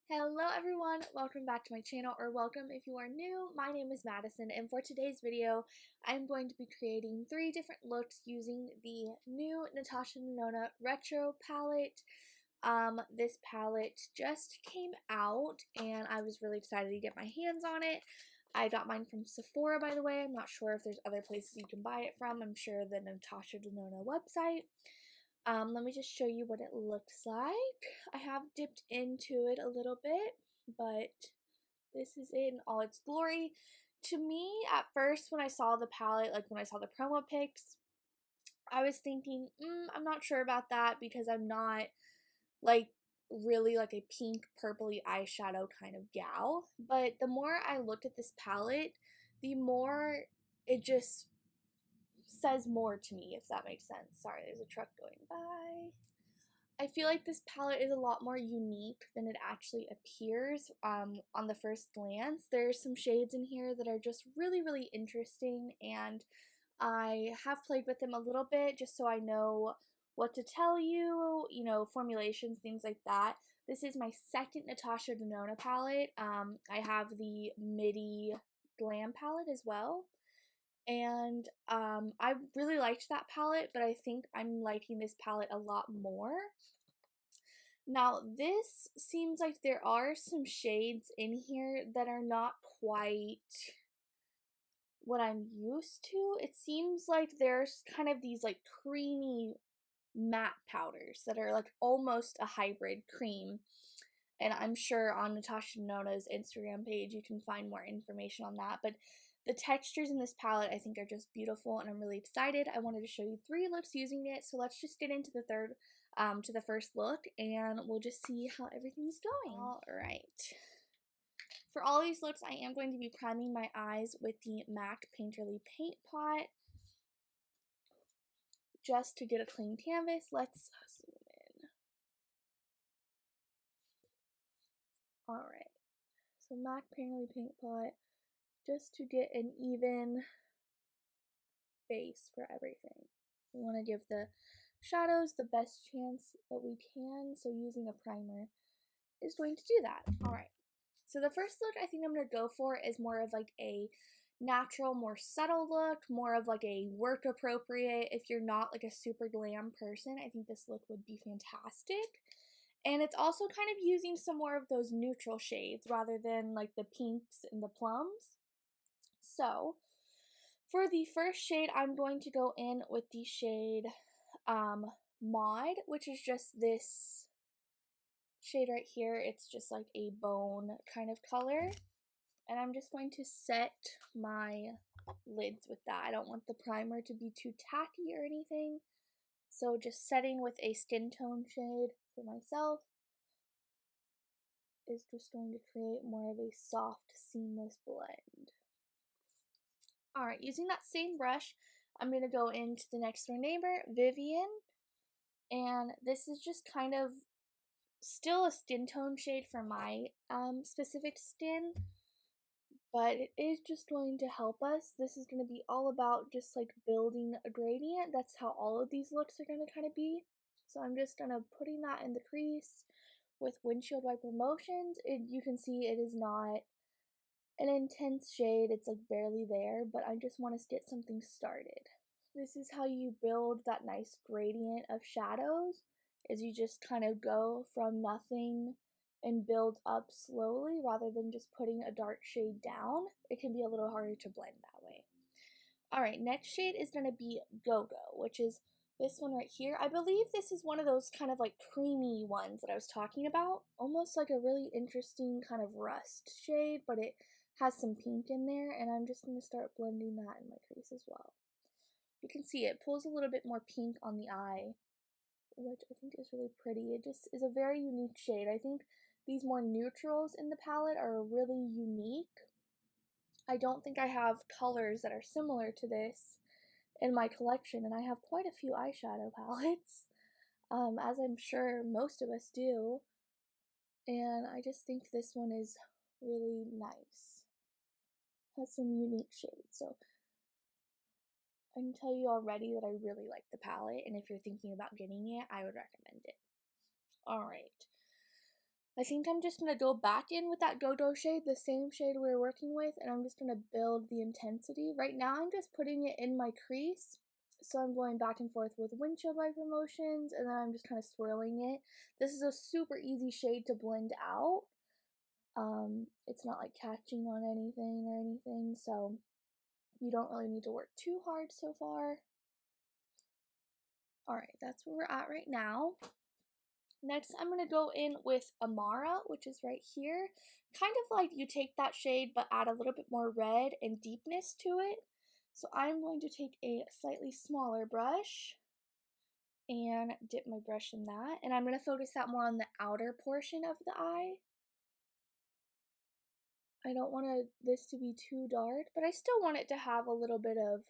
Hello everyone, welcome back to my channel, or welcome if you are new. My name is Madison, and for today's video, I'm going to be creating 3 different looks using the new Natasha Denona Retro palette. This palette just came out, and I was really excited to get my hands on it. I got mine from Sephora, by the way. I'm not sure if there's other places you can buy it from. I'm sure the Natasha Denona website. Let me just show you what it looks like. I have dipped into it a little bit, but this is it in all its glory. To me, at first, when I saw the palette, like when I saw the promo pics, I was thinking, I'm not sure about that because I'm not, like, really like a pink purpley eyeshadow kind of gal. But the more I looked at this palette, the more it just says more to me, if that makes sense. Sorry, there's a truck going by. I feel like this palette is a lot more unique than it actually appears on the first glance. There's some shades in here that are just really, really interesting, and I have played with them a little bit just so I know what to tell you, formulations, things like that. This is my second Natasha Denona palette. I have the Midi Glam palette as well. And I really liked that palette, but I think I'm liking this palette a lot more. Now, this seems like there are some shades in here that are not quite what I'm used to. It seems like there's kind of these like creamy matte powders that are like almost a hybrid cream. And I'm sure on Natasha Denona's Instagram page you can find more information on that. But the textures in this palette I think are just beautiful, and I'm really excited. I wanted to show you 3 looks using it, so let's just get into the first look, and we'll just see how everything's going. Alright. For all these looks, I am going to be priming my eyes with the MAC Painterly Paint Pot just to get a clean canvas. Let's zoom in. Alright. So MAC Painterly Paint Pot, just to get an even base for everything. We want to give the shadows the best chance that we can, so using a primer is going to do that. Alright, so the first look I think I'm going to go for is more of like a natural, more subtle look, more of like a work appropriate. If you're not like a super glam person, I think this look would be fantastic. And it's also kind of using some more of those neutral shades rather than like the pinks and the plums. So for the first shade, I'm going to go in with the shade Maud, which is just this shade right here. It's just like a bone kind of color. And I'm just going to set my lids with that. I don't want the primer to be too tacky or anything. So just setting with a skin tone shade for myself is just going to create more of a soft, seamless blend. Alright, using that same brush, I'm going to go into the next door neighbor, Vivian. And this is just kind of still a skin tone shade for my specific skin, but it is just going to help us. This is going to be all about just like building a gradient. That's how all of these looks are going to kind of be. So I'm just going to putting that in the crease with windshield wiper motions. You can see it is not an intense shade, it's like barely there, but I just want to get something started. This is how you build that nice gradient of shadows, is you just kind of go from nothing and build up slowly rather than just putting a dark shade down. It can be a little harder to blend that way. Alright, next shade is going to be Go-Go, which is this one right here. I believe this is one of those kind of like creamy ones that I was talking about. Almost like a really interesting kind of rust shade, but it has some pink in there, and I'm just going to start blending that in my crease as well. You can see it pulls a little bit more pink on the eye, which I think is really pretty. It just is a very unique shade. I think these more neutrals in the palette are really unique. I don't think I have colors that are similar to this in my collection, and I have quite a few eyeshadow palettes, as I'm sure most of us do, and I just think this one is really nice. Has some unique shades, so I can tell you already that I really like the palette, and if you're thinking about getting it, I would recommend it. Alright, I think I'm just going to go back in with that Dodo shade, the same shade we were working with, and I'm just going to build the intensity. Right now I'm just putting it in my crease, so I'm going back and forth with windshield wiper motions, and then I'm just kind of swirling it. This is a super easy shade to blend out. It's not like catching on anything or anything, so you don't really need to work too hard so far. Alright, that's where we're at right now. Next, I'm going to go in with Amara, which is right here. Kind of like you take that shade, but add a little bit more red and deepness to it. So I'm going to take a slightly smaller brush and dip my brush in that. And I'm going to focus that more on the outer portion of the eye. I don't want this to be too dark, but I still want it to have a little bit of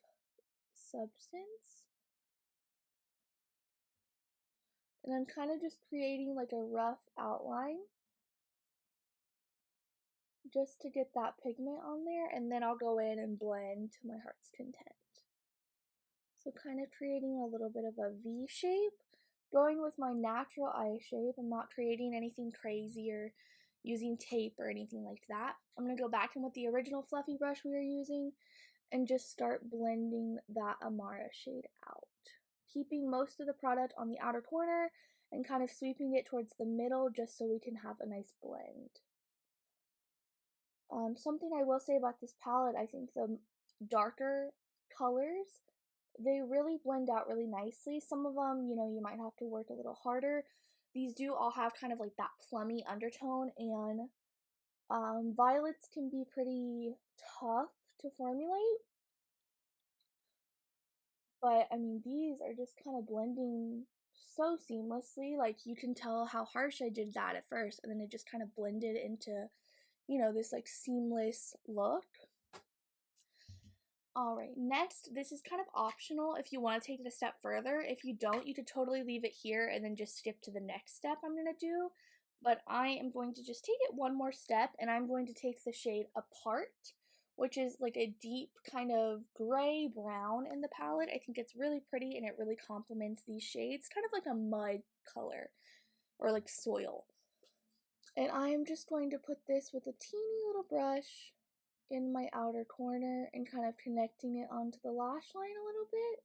substance. And I'm kind of just creating like a rough outline just to get that pigment on there, and then I'll go in and blend to my heart's content. So kind of creating a little bit of a V shape, going with my natural eye shape. I'm not creating anything crazy or using tape or anything like that. I'm going to go back in with the original fluffy brush we were using and just start blending that Amara shade out. Keeping most of the product on the outer corner and kind of sweeping it towards the middle just so we can have a nice blend. Something I will say about this palette, I think the darker colors, they really blend out really nicely. Some of them, you know, you might have to work a little harder. These do all have kind of like that plummy undertone, and violets can be pretty tough to formulate. But, I mean, these are just kind of blending so seamlessly. Like, you can tell how harsh I did that at first, and then it just kind of blended into, you know, this like seamless look. Alright, next, this is kind of optional if you want to take it a step further. If you don't, you could totally leave it here and then just skip to the next step I'm going to do. But I am going to just take it one more step, and I'm going to take the shade Apart, which is like a deep kind of gray brown in the palette. I think it's really pretty and it really complements these shades, kind of like a mud color or like soil. And I'm just going to put this with a teeny little brush in my outer corner and kind of connecting it onto the lash line a little bit,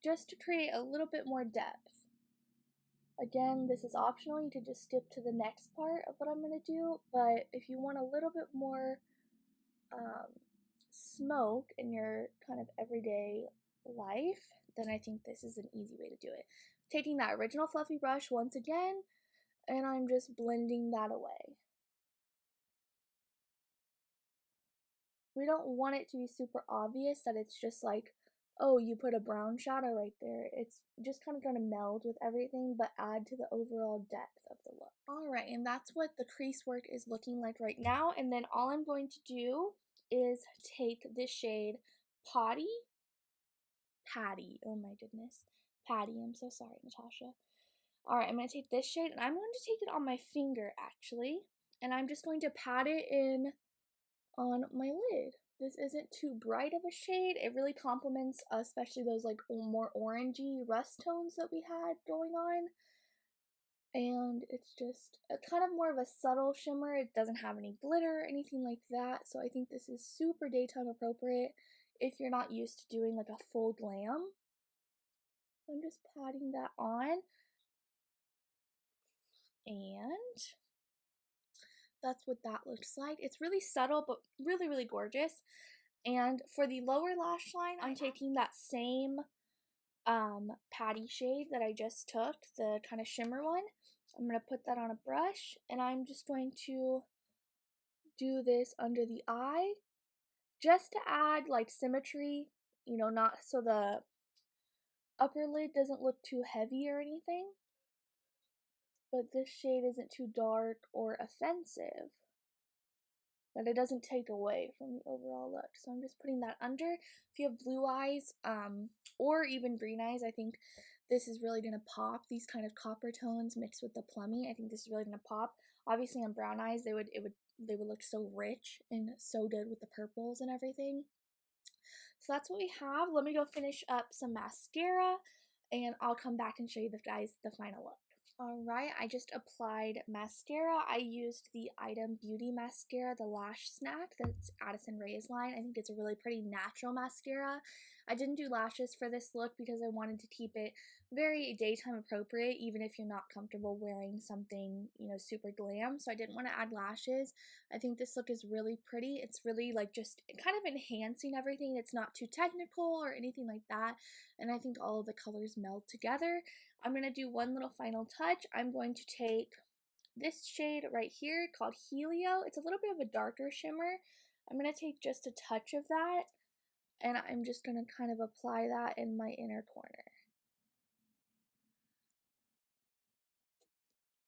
just to create a little bit more depth. Again, this is optional, you could just skip to the next part of what I'm going to do, but if you want a little bit more smoke in your kind of everyday life, then I think this is an easy way to do it. Taking that original fluffy brush once again, and I'm just blending that away. We don't want it to be super obvious that it's just like, oh, you put a brown shadow right there. It's just kind of going to meld with everything, but add to the overall depth of the look. Alright, and that's what the crease work is looking like right now. And then all I'm going to do is take this shade Patty, oh my goodness, Patty, I'm so sorry, Natasha. Alright, I'm going to take this shade, and I'm going to take it on my finger, actually. And I'm just going to pat it in on my lid. This isn't too bright of a shade. It really complements especially those like more orangey rust tones that we had going on. And it's just a kind of more of a subtle shimmer. It doesn't have any glitter or anything like that. So I think this is super daytime appropriate if you're not used to doing like a full glam. So I'm just patting that on. And that's what that looks like. It's really subtle, but really, really gorgeous. And for the lower lash line, I'm taking that same Patty shade that I just took, the kind of shimmer one. I'm going to put that on a brush, and I'm just going to do this under the eye just to add like symmetry, you know, not so the upper lid doesn't look too heavy or anything, but this shade isn't too dark or offensive, but it doesn't take away from the overall look. So I'm just putting that under. If you have blue eyes or even green eyes, I think this is really going to pop. These kind of copper tones mixed with the plummy, I think this is really going to pop. Obviously on brown eyes, they would look so rich and so good with the purples and everything. So that's what we have. Let me go finish up some mascara, and I'll come back and show you guys the final look. Alright, I just applied mascara. I used the Item Beauty mascara, the Lash Snack, that's Addison Rae's line. I think it's a really pretty natural mascara. I didn't do lashes for this look because I wanted to keep it very daytime appropriate, even if you're not comfortable wearing something, you know, super glam. So I didn't want to add lashes. I think this look is really pretty. It's really like just kind of enhancing everything. It's not too technical or anything like that. And I think all of the colors meld together. I'm going to do one little final touch. I'm going to take this shade right here called Helio. It's a little bit of a darker shimmer. I'm going to take just a touch of that, and I'm just going to kind of apply that in my inner corner.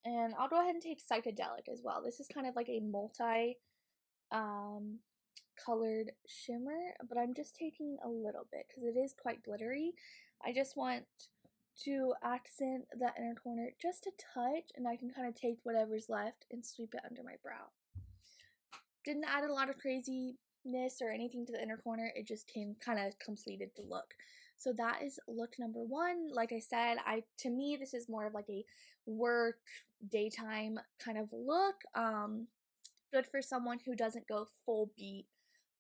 And I'll go ahead and take Psychedelic as well. This is kind of like a multi colored shimmer, but I'm just taking a little bit because it is quite glittery. I just want to accent that inner corner just a touch, and I can kind of take whatever's left and sweep it under my brow. Didn't add a lot of craziness or anything to the inner corner, it just kind of completed the look. So that is look number one. Like I said, to me this is more of like a work daytime kind of look. Good for someone who doesn't go full beat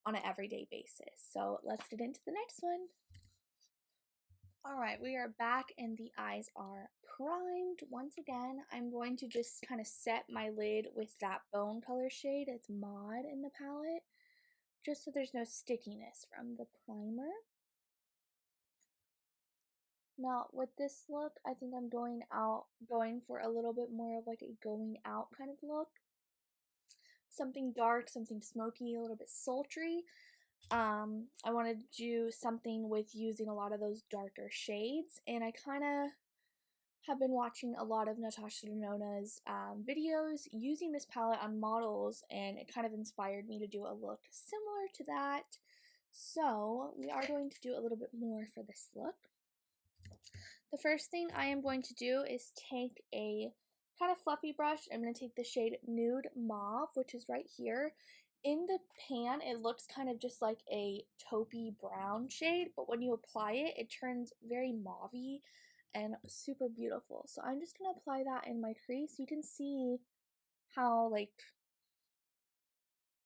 on an everyday basis. So let's get into the next one. Alright, we are back and the eyes are primed. Once again, I'm going to just kind of set my lid with that bone color shade. It's Mod in the palette, just so there's no stickiness from the primer. Now, with this look, I think I'm going for a little bit more of like a going out kind of look. Something dark, something smoky, a little bit sultry. I wanted to do something with using a lot of those darker shades, and I kind of have been watching a lot of Natasha Denona's videos using this palette on models, and it kind of inspired me to do a look similar to that. So we are going to do a little bit more for this look. The first thing I am going to do is take a kind of fluffy brush. I'm going to take the shade Nude Mauve, which is right here. In the pan, it looks kind of just like a taupey brown shade, but when you apply it, it turns very mauve-y and super beautiful. So I'm just going to apply that in my crease. You can see how like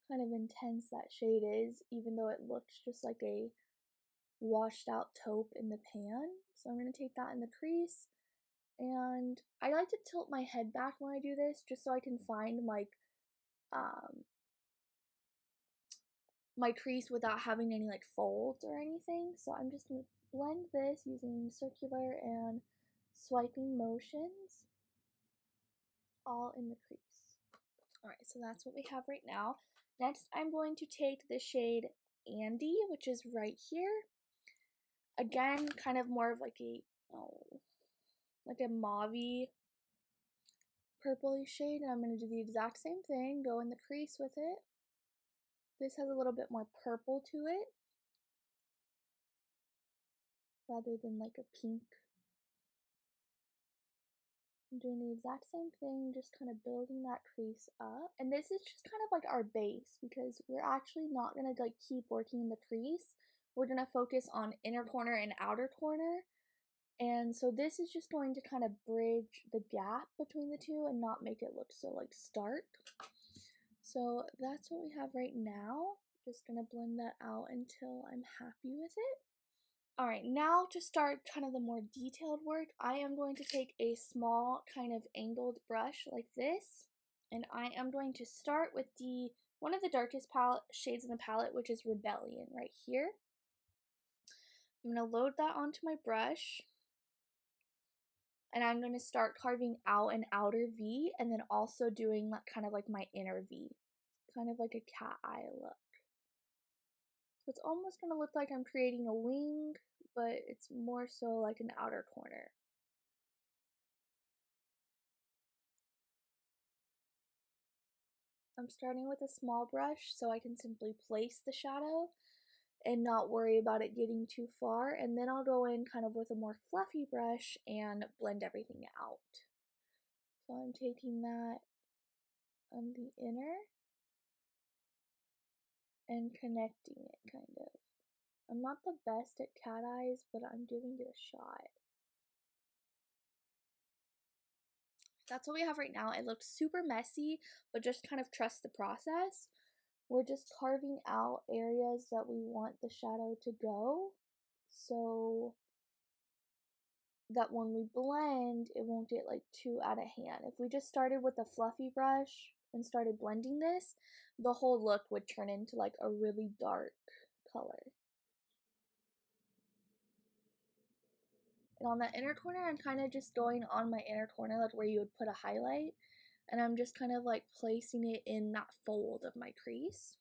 kind of intense that shade is, even though it looks just like a washed out taupe in the pan. So I'm going to take that in the crease, and I like to tilt my head back when I do this just so I can find like my crease without having any like folds or anything. So I'm just going to blend this using circular and swiping motions all in the crease. Alright, so that's what we have right now. Next, I'm going to take the shade Andy, which is right here. Again, kind of more of like a mauve-y purpley shade, and I'm going to do the exact same thing, go in the crease with it. This has a little bit more purple to it rather than like a pink. I'm doing the exact same thing, just kind of building that crease up. And this is just kind of like our base, because we're actually not going to like keep working in the crease. We're going to focus on inner corner and outer corner. And so this is just going to kind of bridge the gap between the two and not make it look so like stark. So that's what we have right now. Just going to blend that out until I'm happy with it. Alright, now to start kind of the more detailed work, I am going to take a small kind of angled brush like this, and I am going to start with one of the darkest shades in the palette, which is Rebellion right here. I'm going to load that onto my brush, and I'm going to start carving out an outer V, and then also doing kind of like my inner V, kind of like a cat eye look. So it's almost going to look like I'm creating a wing, but it's more so like an outer corner. I'm starting with a small brush so I can simply place the shadow and not worry about it getting too far, and then I'll go in kind of with a more fluffy brush and blend everything out. So I'm taking that on the inner and connecting it kind of. I'm not the best at cat eyes, but I'm giving it a shot. that's what we have right now. It looks super messy, but just kind of trust the process. We're just carving out areas that we want the shadow to go, so that when we blend, it won't get like too out of hand. If we just started with a fluffy brush and started blending this, the whole look would turn into like a really dark color. And on that inner corner, I'm kind of just going on my inner corner, like where you would put a highlight, and I'm just kind of like placing it in that fold of my crease.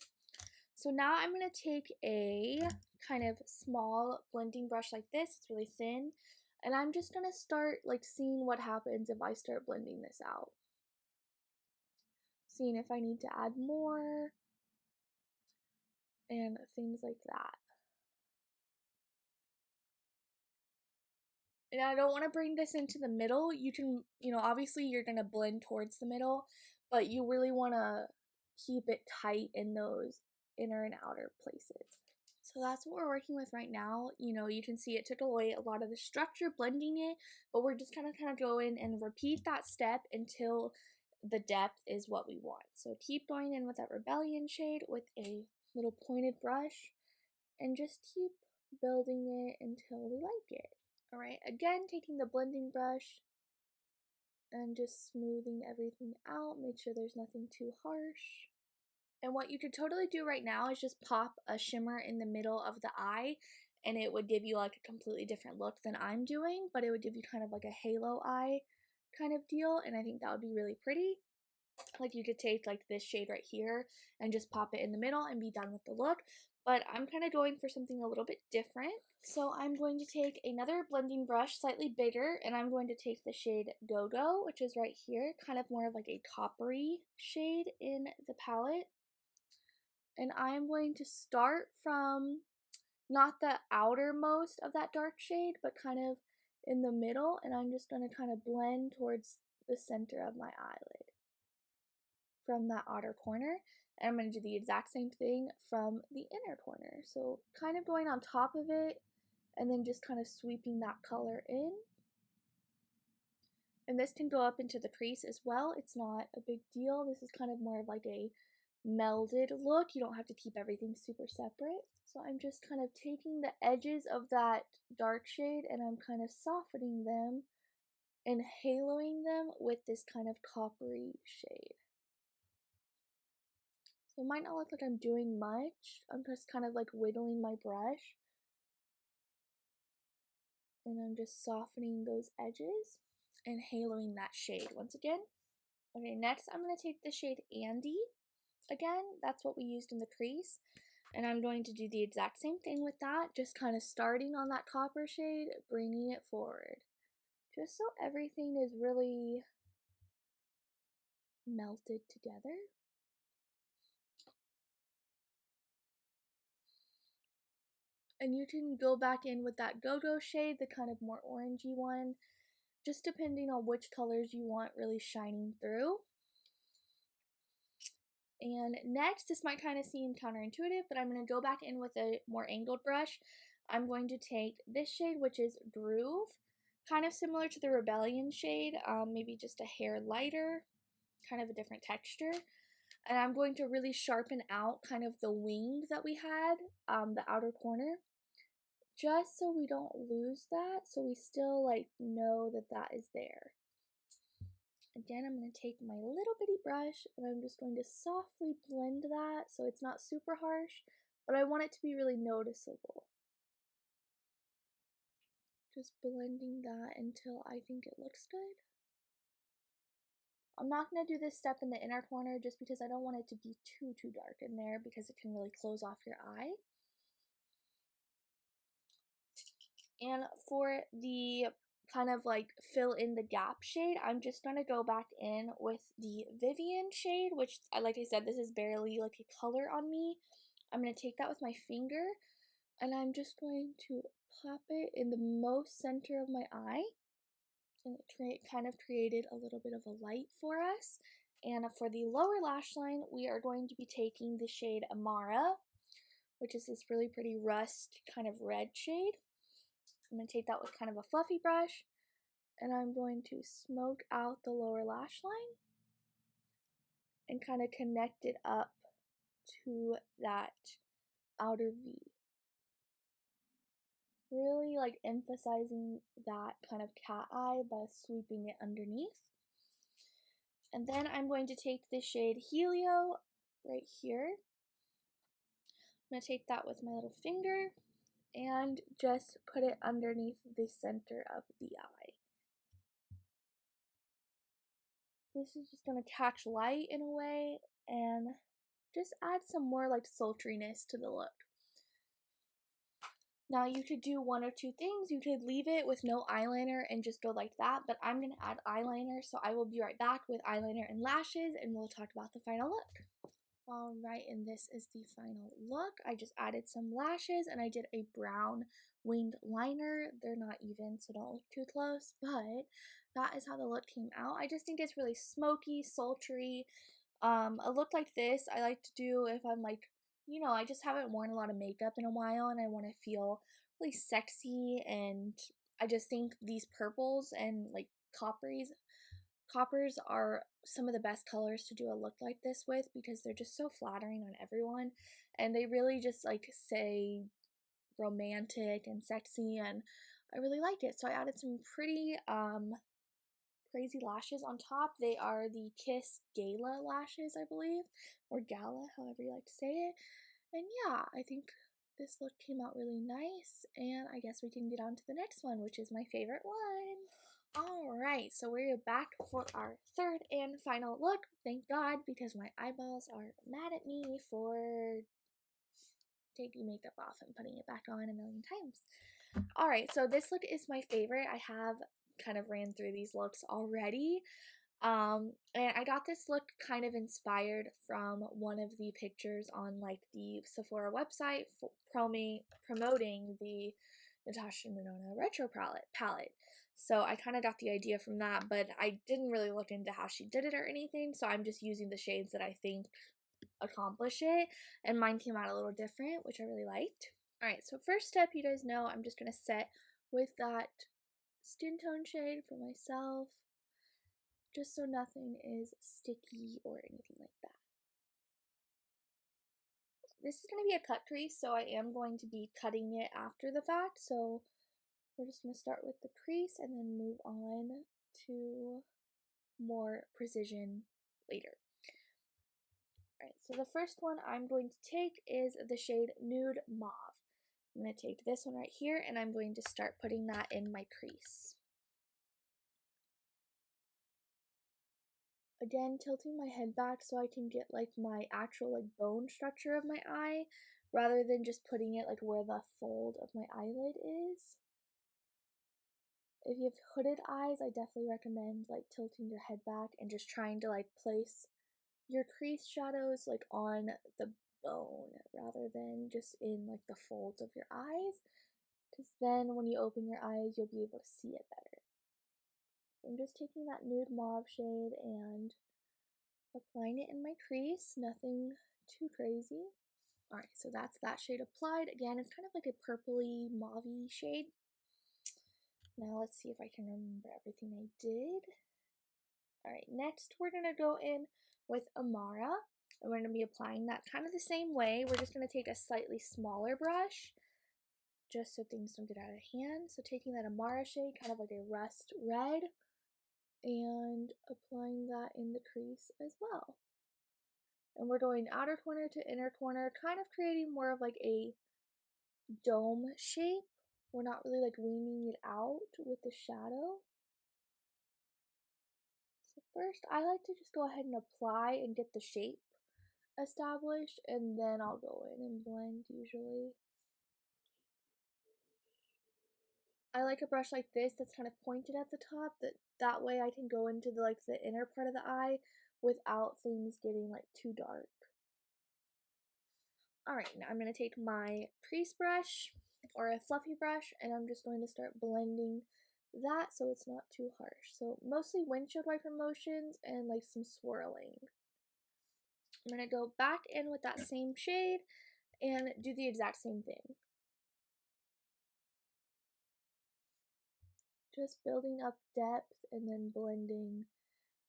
So now I'm going to take a kind of small blending brush like this, it's really thin, and I'm just going to start like seeing what happens if I start blending this out. Seeing if I need to add more and things like that. And I don't want to bring this into the middle. You can, obviously you're going to blend towards the middle, but you really want to keep it tight in those inner and outer places. So that's what we're working with right now. You can see it took away a lot of the structure, blending it, but we're just kind of go in and repeat that step until the depth is what we want. So keep going in with that Rebellion shade with a little pointed brush and just keep building it until we like it. Alright, again, taking the blending brush and just smoothing everything out, make sure there's nothing too harsh. And what you could totally do right now is just pop a shimmer in the middle of the eye, and it would give you like a completely different look than I'm doing, but it would give you kind of like a halo eye kind of deal, and I think that would be really pretty. Like you could take like this shade right here and just pop it in the middle and be done with the look, but I'm kind of going for something a little bit different. So I'm going to take another blending brush, slightly bigger, and I'm going to take the shade Go-Go, which is right here, kind of more of like a coppery shade in the palette. And I'm going to start from not the outermost of that dark shade, but kind of in the middle, and I'm just going to kind of blend towards the center of my eyelid from that outer corner. And I'm going to do the exact same thing from the inner corner. So kind of going on top of it and then just kind of sweeping that color in. And this can go up into the crease as well. It's not a big deal. This is kind of more of like a melded look. You don't have to keep everything super separate. So I'm just kind of taking the edges of that dark shade and I'm kind of softening them and haloing them with this kind of coppery shade. So it might not look like I'm doing much. I'm just kind of like wiggling my brush. And I'm just softening those edges and haloing that shade once again. Okay, next I'm going to take the shade Andy. Again, that's what we used in the crease. And I'm going to do the exact same thing with that, just kind of starting on that copper shade, bringing it forward. Just so everything is really melted together. And you can go back in with that Go-Go shade, the kind of more orangey one, just depending on which colors you want really shining through. And next, this might kind of seem counterintuitive, but I'm going to go back in with a more angled brush. I'm going to take this shade, which is Groove, kind of similar to the Rebellion shade, maybe just a hair lighter, kind of a different texture. And I'm going to really sharpen out kind of the wing that we had, the outer corner, just so we don't lose that, so we still like know that that is there. Again, I'm going to take my little bitty brush and I'm just going to softly blend that so it's not super harsh, but I want it to be really noticeable. Just blending that until I think it looks good. I'm not going to do this step in the inner corner just because I don't want it to be too dark in there because it can really close off your eye. And for the kind of like fill in the gap shade, I'm just going to go back in with the Vivian shade, which, like I said, this is barely like a color on me. I'm going to take that with my finger and I'm just going to pop it in the most center of my eye. And it kind of created a little bit of a light for us. And for the lower lash line, we are going to be taking the shade Amara, which is this really pretty rust kind of red shade. I'm going to take that with kind of a fluffy brush and I'm going to smoke out the lower lash line and kind of connect it up to that outer V. Really like emphasizing that kind of cat eye by sweeping it underneath. And then I'm going to take the shade Helio right here. I'm going to take that with my little finger and just put it underneath the center of the eye. This is just going to catch light in a way and just add some more like sultriness to the look. Now you could do one or two things. You could leave it with no eyeliner and just go like that, but I'm going to add eyeliner, so I will be right back with eyeliner and lashes and we'll talk about the final look. Alright, and this is the final look. I just added some lashes and I did a brown winged liner. They're not even, so don't look too close, but that is how the look came out. I just think it's really smoky, sultry. A look like this I like to do if I'm like, you know, I just haven't worn a lot of makeup in a while and I want to feel really sexy, and I just think these purples and like coppers are some of the best colors to do a look like this with because they're just so flattering on everyone and they really just like say romantic and sexy, and I really liked it. So I added some pretty crazy lashes on top. They are the Kiss Gala lashes, I believe, or Gala, however you like to say it. And yeah, I think this look came out really nice, and I guess we can get on to the next one, which is my favorite one. Alright, so we're back for our third and final look. Thank God, because my eyeballs are mad at me for taking makeup off and putting it back on a million times. Alright, so this look is my favorite. I have kind of ran through these looks already. And I got this look kind of inspired from one of the pictures on like the Sephora website promoting the Natasha Denona retro palette. So I kind of got the idea from that, but I didn't really look into how she did it or anything, so I'm just using the shades that I think accomplish it, and mine came out a little different, which I really liked. Alright, so first step, you guys know I'm just going to set with that skin tone shade for myself, just so nothing is sticky or anything like that. This is going to be a cut crease, so I am going to be cutting it after the fact, so we're just going to start with the crease and then move on to more precision later. Alright, so the first one I'm going to take is the shade Nude Mauve. I'm going to take this one right here and I'm going to start putting that in my crease. Again, tilting my head back so I can get like my actual like bone structure of my eye, rather than just putting it like where the fold of my eyelid is. If you have hooded eyes, I definitely recommend like tilting your head back and just trying to like place your crease shadows like on the bone rather than just in like the folds of your eyes, because then when you open your eyes you'll be able to see it better. I'm just taking that Nude Mauve shade and applying it in my crease, nothing too crazy. Alright, so that's that shade applied. Again, it's kind of like a purpley mauve-y shade. Now let's see if I can remember everything I did. Alright, next we're going to go in with Amara, and we're going to be applying that kind of the same way. We're just going to take a slightly smaller brush, just so things don't get out of hand. So taking that Amara shade, kind of like a rust red, and applying that in the crease as well. And we're going outer corner to inner corner, kind of creating more of like a dome shape. We're not really like weaning it out with the shadow. So first, I like to just go ahead and apply and get the shape established, and then I'll go in and blend usually. I like a brush like this that's kind of pointed at the top, that way I can go into the like the inner part of the eye without things getting like too dark. Alright, now I'm going to take my crease brush or a fluffy brush and I'm just going to start blending that so it's not too harsh. So mostly windshield wiper motions and like some swirling. I'm going to go back in with that same shade and do the exact same thing. just building up depth and then blending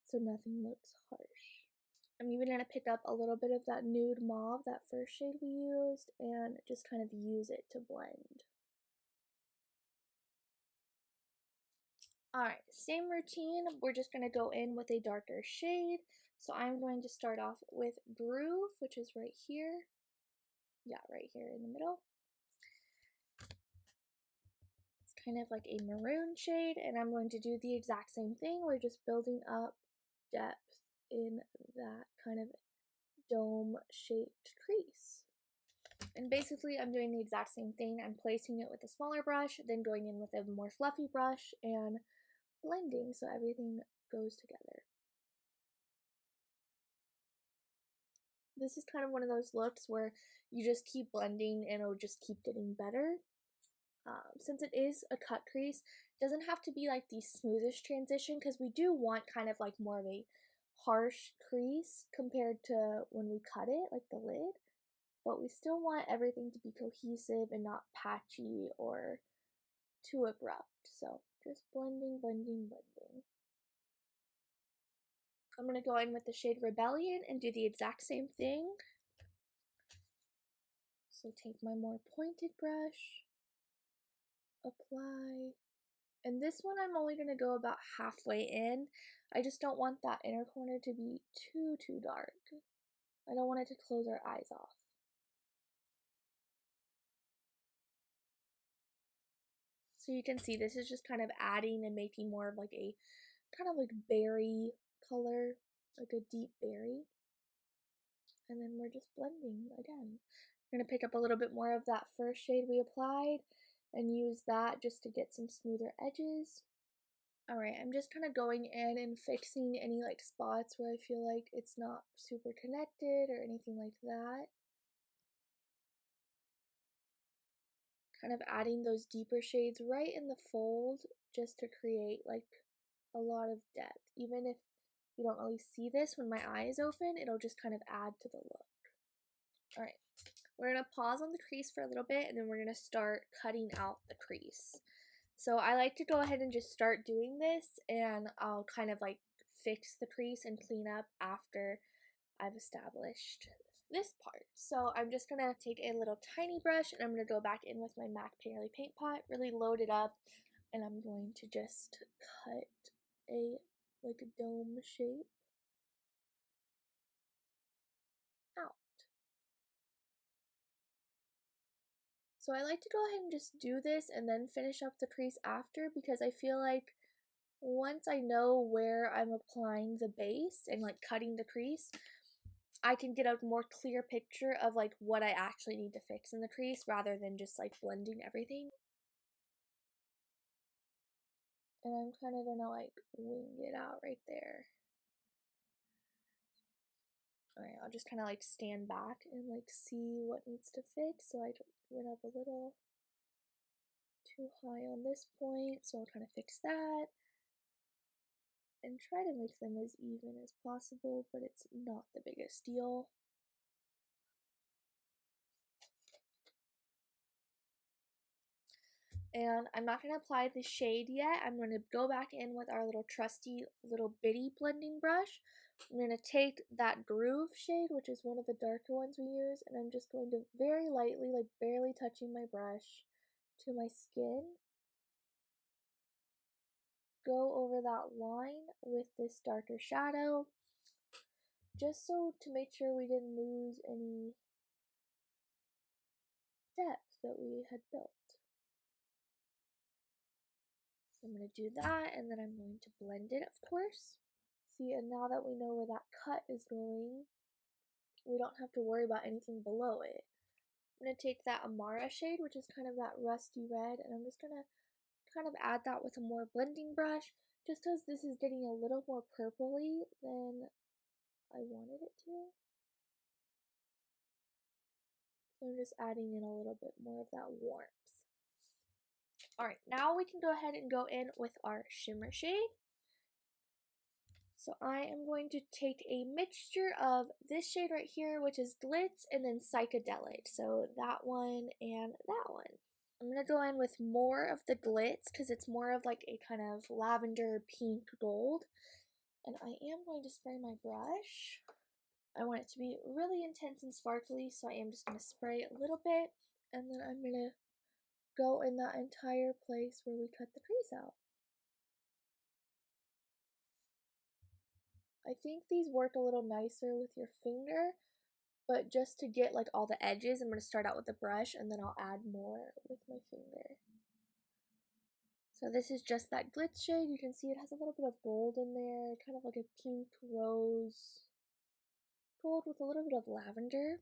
so nothing looks harsh. I'm even going to pick up a little bit of that nude mauve, that first shade we used, and just kind of use it to blend. Alright, same routine, we're just going to go in with a darker shade. So I'm going to start off with Groove, which is right here. Yeah, right here in the middle. It's kind of like a maroon shade, and I'm going to do the exact same thing. We're just building up depth in that kind of dome-shaped crease. And basically I'm doing the exact same thing. I'm placing it with a smaller brush, then going in with a more fluffy brush and blending so everything goes together. This is kind of one of those looks where you just keep blending and it'll just keep getting better. Since it is a cut crease, it doesn't have to be like the smoothest transition, because we do want kind of like more of a harsh crease compared to when we cut it, like the lid. But we still want everything to be cohesive and not patchy or too abrupt. So just blending, blending, blending. I'm going to go in with the shade Rebellion and do the exact same thing. So take my more pointed brush, apply, and this one I'm only going to go about halfway in. I just don't want that inner corner to be too dark. I don't want it to close our eyes off. So you can see this is just kind of adding and making more of like a kind of like berry color, like a deep berry. And then we're just blending again. We're going to pick up a little bit more of that first shade we applied and use that just to get some smoother edges. Alright, I'm just kind of going in and fixing any like spots where I feel like it's not super connected or anything like that. Kind of adding those deeper shades right in the fold just to create like a lot of depth. Even if you don't really see this when my eye is open, it'll just kind of add to the look. Alright, we're going to pause on the crease for a little bit and then we're going to start cutting out the crease. So I like to go ahead and just start doing this, and I'll kind of like fix the crease and clean up after I've established this part. So I'm just going to take a little tiny brush and I'm going to go back in with my MAC Painterly Paint Pot, really load it up, and I'm going to just cut like a dome shape out. So I like to go ahead and just do this and then finish up the crease after, because I feel like once I know where I'm applying the base and like cutting the crease, I can get a more clear picture of like what I actually need to fix in the crease rather than just like blending everything. And I'm kind of gonna like wing it out right there. Alright, I'll just kind of like stand back and like see what needs to fix. So I went up a little too high on this point, so I'll kind of fix that and try to make them as even as possible, but it's not the biggest deal. And I'm not going to apply the shade yet. I'm going to go back in with our little trusty little bitty blending brush. I'm going to take that Groove shade, which is one of the darker ones we use, and I'm just going to very lightly, like barely touching my brush to my skin, go over that line with this darker shadow, just so to make sure we didn't lose any depth that we had built. So I'm going to do that, and then I'm going to blend it, of course. See, and now that we know where that cut is going, we don't have to worry about anything below it. I'm going to take that Amara shade, which is kind of that rusty red, and I'm just going to kind of add that with a more blending brush, just because this is getting a little more purpley than I wanted it to. So I'm just adding in a little bit more of that warmth. Alright, now we can go ahead and go in with our shimmer shade. So I am going to take a mixture of this shade right here, which is Glitz, and then Psychedelic. So that one and that one. I'm going to go in with more of the glitz because it's more of like a kind of lavender pink gold. And I am going to spray my brush. I want it to be really intense and sparkly, so I am just going to spray a little bit, and then I'm going to go in that entire place where we cut the crease out. I think these work a little nicer with your finger, but just to get like all the edges, I'm going to start out with the brush and then I'll add more with my finger. So this is just that glitz shade. You can see it has a little bit of gold in there, kind of like a pink rose gold with a little bit of lavender.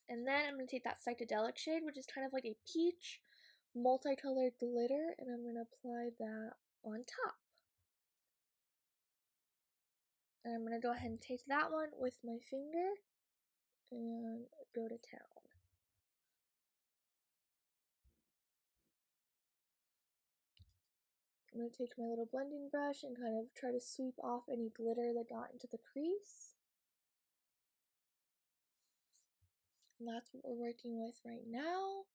And then I'm going to take that psychedelic shade, which is kind of like a peach multicolored glitter, and I'm going to apply that on top. And I'm going to go ahead and take that one with my finger and go to town. I'm going to take my little blending brush and kind of try to sweep off any glitter that got into the crease. And that's what we're working with right now.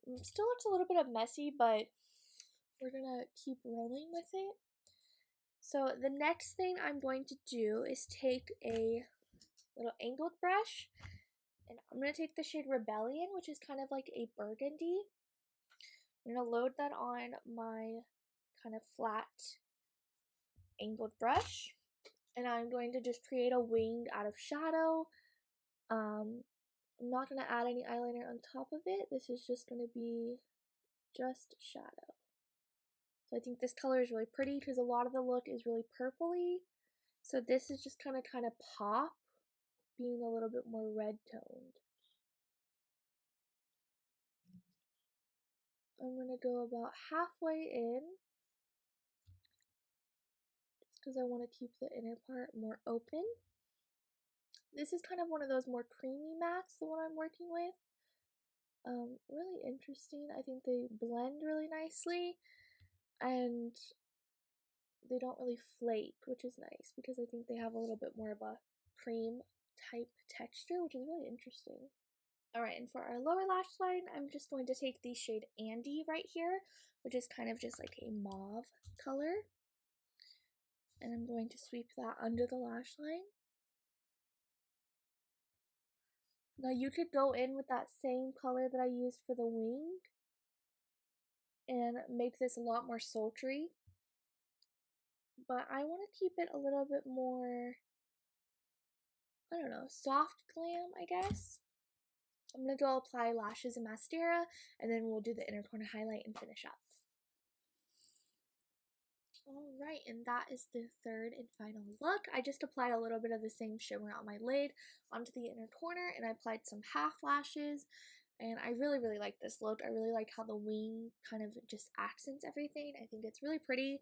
It still looks a little bit of messy, but we're going to keep rolling with it. So the next thing I'm going to do is take a little angled brush, and I'm going to take the shade Rebellion, which is kind of like a burgundy. I'm going to load that on my kind of flat angled brush, and I'm going to just create a wing out of shadow. I'm not going to add any eyeliner on top of it. This is just going to be just shadow. So I think this color is really pretty because a lot of the look is really purpley. So this is just kind of pop, being a little bit more red toned. I'm going to go about halfway in, just because I want to keep the inner part more open. This is kind of one of those more creamy mattes, the one I'm working with. Really interesting. I think they blend really nicely, and they don't really flake, which is nice because I think they have a little bit more of a cream type texture, which is really interesting. Alright, and for our lower lash line, I'm just going to take the shade Andy right here, which is kind of just like a mauve color. And I'm going to sweep that under the lash line. Now you could go in with that same color that I used for the wing and make this a lot more sultry. But I want to keep it a little bit more, I don't know, soft glam, I guess. I'm going to go apply lashes and mascara, and then we'll do the inner corner highlight and finish up. Alright, and that is the third and final look. I just applied a little bit of the same shimmer on my lid onto the inner corner, and I applied some half lashes, and I really like this look. I really like how the wing kind of just accents everything. I think it's really pretty.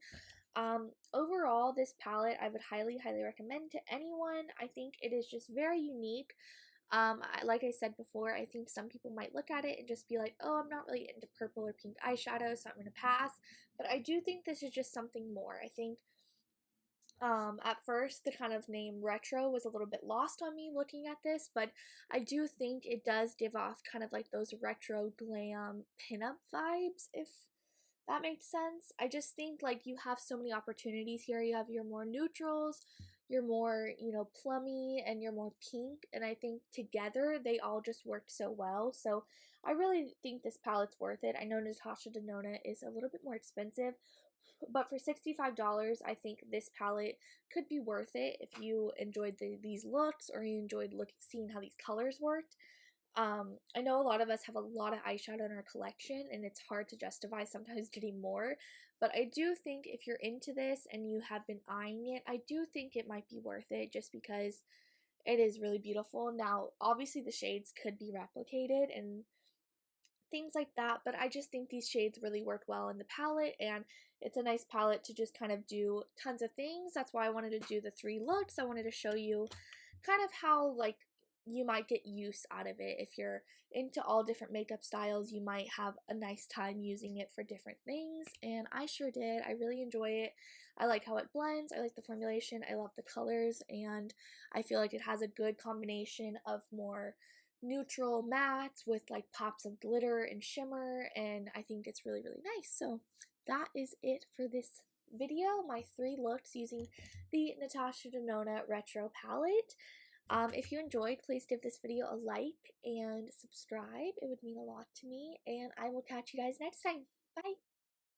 Overall, this palette I would highly recommend to anyone. I think it is just very unique. Like I said before, I think some people might look at it and just be like, oh, I'm not really into purple or pink eyeshadow, so I'm going to pass. But I do think this is just something more. I think at first the kind of name retro was a little bit lost on me looking at this, but I do think it does give off kind of like those retro glam pinup vibes, if that makes sense. I just think like you have so many opportunities here. You have your more neutrals, your more, you know, plummy, and your more pink, and I think together they all just worked so well. So I really think this palette's worth it. I know Natasha Denona is a little bit more expensive, but for $65, I think this palette could be worth it if you enjoyed these looks, or you enjoyed seeing how these colors worked. I know a lot of us have a lot of eyeshadow in our collection, and it's hard to justify sometimes getting more, but I do think if you're into this and you have been eyeing it, I do think it might be worth it just because it is really beautiful. Now, obviously the shades could be replicated and things like that, but I just think these shades really work well in the palette, and it's a nice palette to just kind of do tons of things. That's why I wanted to do the 3 looks. I wanted to show you kind of how like you might get use out of it. If you're into all different makeup styles, you might have a nice time using it for different things, and I sure did. I really enjoy it. I like how it blends, I like the formulation, I love the colors, and I feel like it has a good combination of more neutral mattes with like pops of glitter and shimmer, and I think it's really, really nice. So that is it for this video, my 3 looks using the Natasha Denona Retro Palette. If you enjoyed, please give this video a like and subscribe. It would mean a lot to me, and I will catch you guys next time. Bye!